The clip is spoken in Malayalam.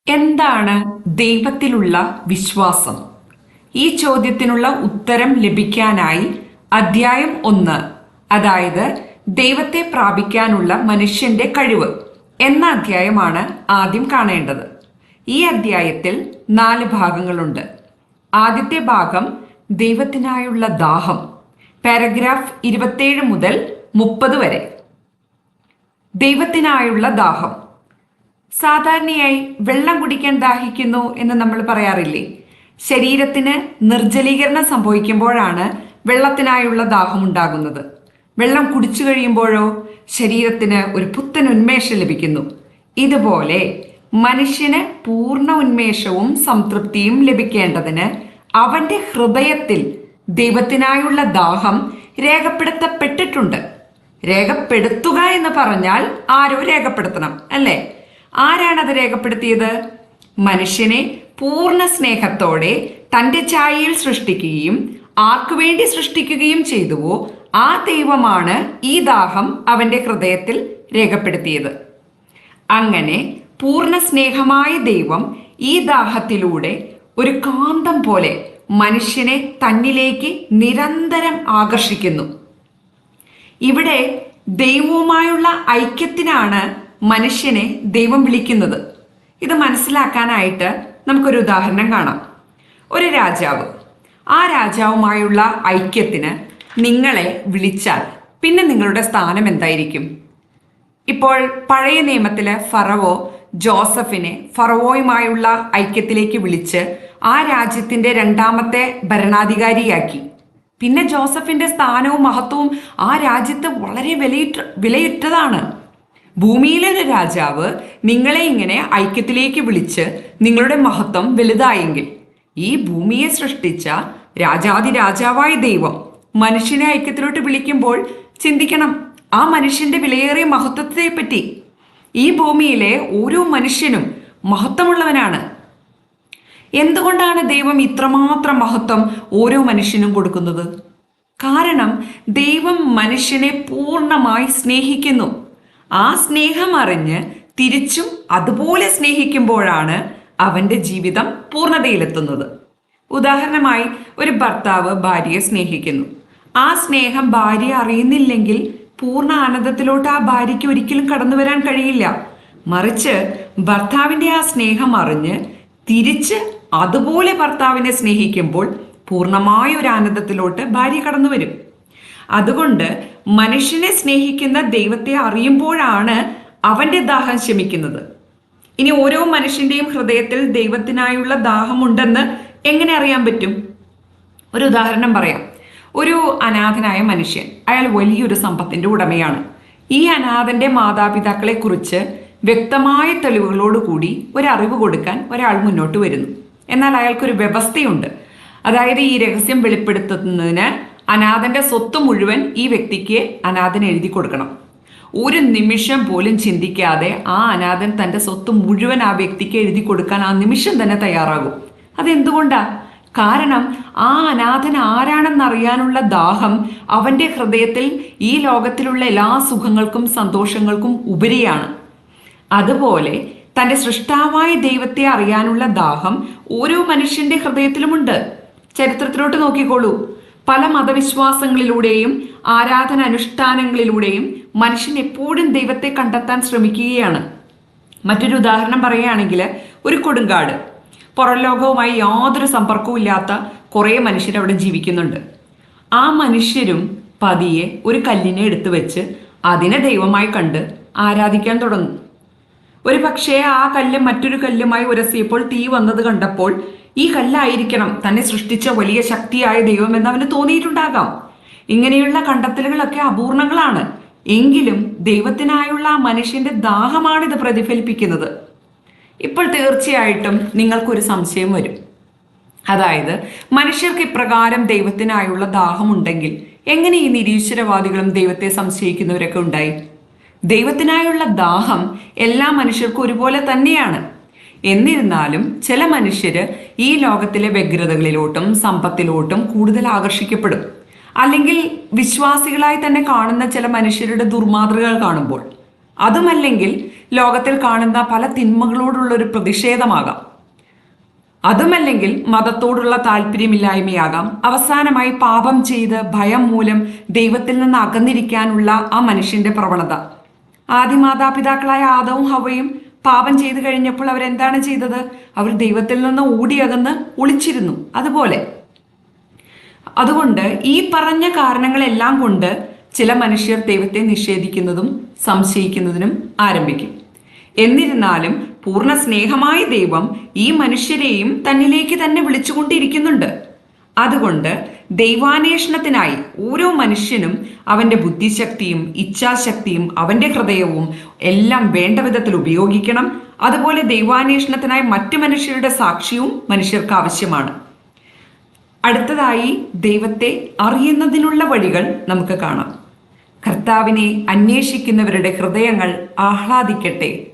എന്താണ് ദൈവത്തിലുള്ള വിശ്വാസം? ഈ ചോദ്യത്തിനുള്ള ഉത്തരം ലഭിക്കാനായി അധ്യായം 1, അതായത് ദൈവത്തെ പ്രാപിക്കാനുള്ള മനുഷ്യന്റെ കഴിവ് എന്ന അധ്യായമാണ് ആദ്യം കാണേണ്ടത്. ഈ അധ്യായത്തിൽ 4 ഭാഗങ്ങളുണ്ട്. ആദ്യത്തെ ഭാഗം ദൈവത്തിനായുള്ള ദാഹം, പാരഗ്രാഫ് 27 മുതൽ 30 വരെ. ദൈവത്തിനായുള്ള ദാഹം. സാധാരണയായി വെള്ളം കുടിക്കാൻ ദാഹിക്കുന്നു എന്ന് നമ്മൾ പറയാറില്ലേ? ശരീരത്തിന് നിർജ്ജലീകരണം സംഭവിക്കുമ്പോഴാണ് വെള്ളത്തിനായുള്ള ദാഹം ഉണ്ടാകുന്നത്. വെള്ളം കുടിച്ചു കഴിയുമ്പോഴോ ശരീരത്തിന് ഒരു പുത്തൻ ഉന്മേഷം ലഭിക്കുന്നു. ഇതുപോലെ മനുഷ്യന് പൂർണ്ണ ഉന്മേഷവും സംതൃപ്തിയും ലഭിക്കേണ്ടതിന് അവന്റെ ഹൃദയത്തിൽ ദൈവത്തിനായുള്ള ദാഹം രേഖപ്പെടുത്തപ്പെട്ടിട്ടുണ്ട്. രേഖപ്പെടുത്തുക എന്ന് പറഞ്ഞാൽ ആരോ രേഖപ്പെടുത്തണം, അല്ലേ? ആരാണത് രേഖപ്പെടുത്തിയത്? മനുഷ്യനെ പൂർണ്ണ സ്നേഹത്തോടെ തന്റെ ഛായയിൽ സൃഷ്ടിക്കുകയും ആർക്കുവേണ്ടി സൃഷ്ടിക്കുകയും ചെയ്തുവോ ആ ദൈവമാണ് ഈ ദാഹം അവന്റെ ഹൃദയത്തിൽ രേഖപ്പെടുത്തിയത്. അങ്ങനെ പൂർണ്ണ സ്നേഹമായ ദൈവം ഈ ദാഹത്തിലൂടെ ഒരു കാന്തം പോലെ മനുഷ്യനെ തന്നിലേക്ക് നിരന്തരം ആകർഷിക്കുന്നു. ഇവിടെ ദൈവവുമായുള്ള ഐക്യത്തിനാണ് മനുഷ്യനെ ദൈവം വിളിക്കുന്നത്. ഇത് മനസ്സിലാക്കാനായിട്ട് നമുക്കൊരു ഉദാഹരണം കാണാം. ഒരു രാജാവ്, ആ രാജാവുമായുള്ള ഐക്യത്തിന് നിങ്ങളെ വിളിച്ചാൽ പിന്നെ നിങ്ങളുടെ സ്ഥാനം എന്തായിരിക്കും? ഇപ്പോൾ പഴയ നിയമത്തിലെ ഫറവോ ജോസഫിനെ ഫറവോയുമായുള്ള ഐക്യത്തിലേക്ക് വിളിച്ച് ആ രാജ്യത്തിന്റെ 2ാമത്തെ ഭരണാധികാരിയാക്കി. പിന്നെ ജോസഫിന്റെ സ്ഥാനവും മഹത്വവും ആ രാജ്യത്ത് വളരെ വിലയുറ്റതാണ്. ഭൂമിയിലെ ഒരു രാജാവ് നിങ്ങളെ ഇങ്ങനെ ഐക്യത്തിലേക്ക് വിളിച്ച് നിങ്ങളുടെ മഹത്വം വലുതായെങ്കിൽ ഈ ഭൂമിയെ സൃഷ്ടിച്ച രാജാതി രാജാവായ ദൈവം മനുഷ്യനെ ഐക്യത്തിലോട്ട് വിളിക്കുമ്പോൾ ചിന്തിക്കണം ആ മനുഷ്യന്റെ വിലയേറിയ മഹത്വത്തെ പറ്റി. ഈ ഭൂമിയിലെ ഓരോ മനുഷ്യനും മഹത്വമുള്ളവനാണ്. എന്തുകൊണ്ടാണ് ദൈവം ഇത്രമാത്രം മഹത്വം ഓരോ മനുഷ്യനും കൊടുക്കുന്നത്? കാരണം ദൈവം മനുഷ്യനെ പൂർണ്ണമായി സ്നേഹിക്കുന്നു. ആ സ്നേഹം അറിഞ്ഞ് തിരിച്ചും അതുപോലെ സ്നേഹിക്കുമ്പോഴാണ് അവന്റെ ജീവിതം പൂർണ്ണതയിലെത്തുന്നത്. ഉദാഹരണമായി, ഒരു ഭർത്താവ് ഭാര്യയെ സ്നേഹിക്കുന്നു. ആ സ്നേഹം ഭാര്യ അറിയുന്നില്ലെങ്കിൽ പൂർണ്ണ ആനന്ദത്തിലോട്ട് ആ ഭാര്യയ്ക്ക് ഒരിക്കലും കടന്നു വരാൻ കഴിയില്ല. മറിച്ച് ഭർത്താവിന്റെ ആ സ്നേഹം അറിഞ്ഞ് തിരിച്ച് അതുപോലെ ഭർത്താവിനെ സ്നേഹിക്കുമ്പോൾ പൂർണ്ണമായ ഒരു ആനന്ദത്തിലോട്ട് ഭാര്യ കടന്നു വരും. അതുകൊണ്ട് മനുഷ്യനെ സ്നേഹിക്കുന്ന ദൈവത്തെ അറിയുമ്പോഴാണ് അവന്റെ ദാഹം ശമിക്കുന്നത്. ഇനി ഓരോ മനുഷ്യന്റെയും ഹൃദയത്തിൽ ദൈവത്തിനായുള്ള ദാഹമുണ്ടെന്ന് എങ്ങനെ അറിയാൻ പറ്റും? ഒരു ഉദാഹരണം പറയാം. ഒരു അനാഥനായ മനുഷ്യൻ, അയാൾ വലിയൊരു സമ്പത്തിന്റെ ഉടമയാണ്. ഈ അനാഥന്റെ മാതാപിതാക്കളെ കുറിച്ച് വ്യക്തമായ തെളിവുകളോടുകൂടി ഒരറിവ് കൊടുക്കാൻ ഒരാൾ മുന്നോട്ട് വരുന്നു. എന്നാൽ അയാൾക്കൊരു വ്യവസ്ഥയുണ്ട്. അതായത് ഈ രഹസ്യം വെളിപ്പെടുത്തുന്നതിന് അനാഥന്റെ സ്വത്ത് മുഴുവൻ ഈ വ്യക്തിക്ക് അനാഥൻ എഴുതി കൊടുക്കണം. ഒരു നിമിഷം പോലും ചിന്തിക്കാതെ ആ അനാഥൻ തന്റെ സ്വത്ത് മുഴുവൻ ആ വ്യക്തിക്ക് എഴുതി കൊടുക്കാൻ ആ നിമിഷം തന്നെ തയ്യാറാകും. അതെന്തുകൊണ്ടാ? കാരണം ആ അനാഥൻ ആരാണെന്നറിയാനുള്ള ദാഹം അവന്റെ ഹൃദയത്തിൽ ഈ ലോകത്തിലുള്ള എല്ലാ സുഖങ്ങൾക്കും സന്തോഷങ്ങൾക്കും ഉപരിയാണ്. അതുപോലെ തന്റെ സൃഷ്ടാവായ ദൈവത്തെ അറിയാനുള്ള ദാഹം ഓരോ മനുഷ്യന്റെ ഹൃദയത്തിലുമുണ്ട്. ചരിത്രത്തിലോട്ട് നോക്കിക്കോളൂ. പല മതവിശ്വാസങ്ങളിലൂടെയും ആരാധന അനുഷ്ഠാനങ്ങളിലൂടെയും മനുഷ്യൻ എപ്പോഴും ദൈവത്തെ കണ്ടെത്താൻ ശ്രമിക്കുകയാണ്. മറ്റൊരു ഉദാഹരണം പറയുകയാണെങ്കിൽ, ഒരു കൊടുങ്കാട്, പുറം ലോകവുമായി യാതൊരു സമ്പർക്കവും ഇല്ലാത്ത കുറേ മനുഷ്യരവിടെ ജീവിക്കുന്നുണ്ട്. ആ മനുഷ്യരും പതിയെ ഒരു കല്ലിനെ എടുത്തു വെച്ച് അതിനെ ദൈവമായി കണ്ട് ആരാധിക്കാൻ തുടങ്ങും. ഒരു പക്ഷേ ആ കല്ല് മറ്റൊരു കല്ലുമായി ഉരസിയപ്പോൾ തീ വന്നത് കണ്ടപ്പോൾ ഈ കല്ലായിരിക്കണം തന്നെ സൃഷ്ടിച്ച വലിയ ശക്തിയായ ദൈവം എന്ന് അവന് തോന്നിയിട്ടുണ്ടാകാം. ഇങ്ങനെയുള്ള കണ്ടെത്തലുകളൊക്കെ അപൂർണങ്ങളാണ്. എങ്കിലും ദൈവത്തിനായുള്ള ആ മനുഷ്യന്റെ ദാഹമാണിത് പ്രതിഫലിപ്പിക്കുന്നത്. ഇപ്പോൾ തീർച്ചയായിട്ടും നിങ്ങൾക്കൊരു സംശയം വരും. അതായത്, മനുഷ്യർക്ക് ഇപ്രകാരം ദൈവത്തിനായുള്ള ദാഹമുണ്ടെങ്കിൽ എങ്ങനെ ഈ നിരീശ്വരവാദികളും ദൈവത്തെ സംശയിക്കുന്നവരൊക്കെ ഉണ്ടായി? ദൈവത്തിനായുള്ള ദാഹം എല്ലാ മനുഷ്യർക്കും ഒരുപോലെ തന്നെയാണ്. എന്നിരുന്നാലും ചില മനുഷ്യര് ഈ ലോകത്തിലെ വ്യഗ്രതകളിലോട്ടും സമ്പത്തിലോട്ടും കൂടുതൽ ആകർഷിക്കപ്പെടും. അല്ലെങ്കിൽ വിശ്വാസികളായി തന്നെ കാണുന്ന ചില മനുഷ്യരുടെ ദുർമാതൃകകൾ കാണുമ്പോൾ അതുമല്ലെങ്കിൽ ലോകത്തിൽ കാണുന്ന പല തിന്മകളോടുള്ള ഒരു പ്രതിഷേധമാകാം. അതുമല്ലെങ്കിൽ മതത്തോടുള്ള താല്പര്യമില്ലായ്മയാകാം. അവസാനമായി പാപം ചെയ്ത് ഭയം മൂലം ദൈവത്തിൽ നിന്ന് അകന്നിരിക്കാനുള്ള ആ മനുഷ്യന്റെ പ്രവണത. ആദിമാതാപിതാക്കളായ ആദവും ഹവ്വയും പാപം ചെയ്തു കഴിഞ്ഞപ്പോൾ അവരെന്താണ് ചെയ്തത്? അവർ ദൈവത്തിൽ നിന്ന് ഓടിയകന്ന് ഒളിച്ചിരുന്നു. അതുകൊണ്ട് ഈ പറഞ്ഞ കാരണങ്ങളെല്ലാം കൊണ്ട് ചില മനുഷ്യർ ദൈവത്തെ നിഷേധിക്കുന്നതും സംശയിക്കുന്നതിനും ആരംഭിക്കും. എന്നിരുന്നാലും പൂർണ്ണ സ്നേഹമായ ദൈവം ഈ മനുഷ്യരെയും തന്നിലേക്ക് തന്നെ വിളിച്ചുകൊണ്ടിരിക്കുന്നുണ്ട്. അതുകൊണ്ട് ദൈവാന്വേഷണത്തിനായി ഓരോ മനുഷ്യനും അവന്റെ ബുദ്ധിശക്തിയും ഇച്ഛാശക്തിയും അവന്റെ ഹൃദയവും എല്ലാം വേണ്ട വിധത്തിൽ ഉപയോഗിക്കണം. അതുപോലെ ദൈവാന്വേഷണത്തിനായി മറ്റു മനുഷ്യരുടെ സാക്ഷ്യവും മനുഷ്യർക്ക് ആവശ്യമാണ്. അടുത്തതായി ദൈവത്തെ അറിയുന്നതിനുള്ള വഴികൾ നമുക്ക് കാണാം. കർത്താവിനെ അന്വേഷിക്കുന്നവരുടെ ഹൃദയങ്ങൾ ആഹ്ലാദിക്കട്ടെ.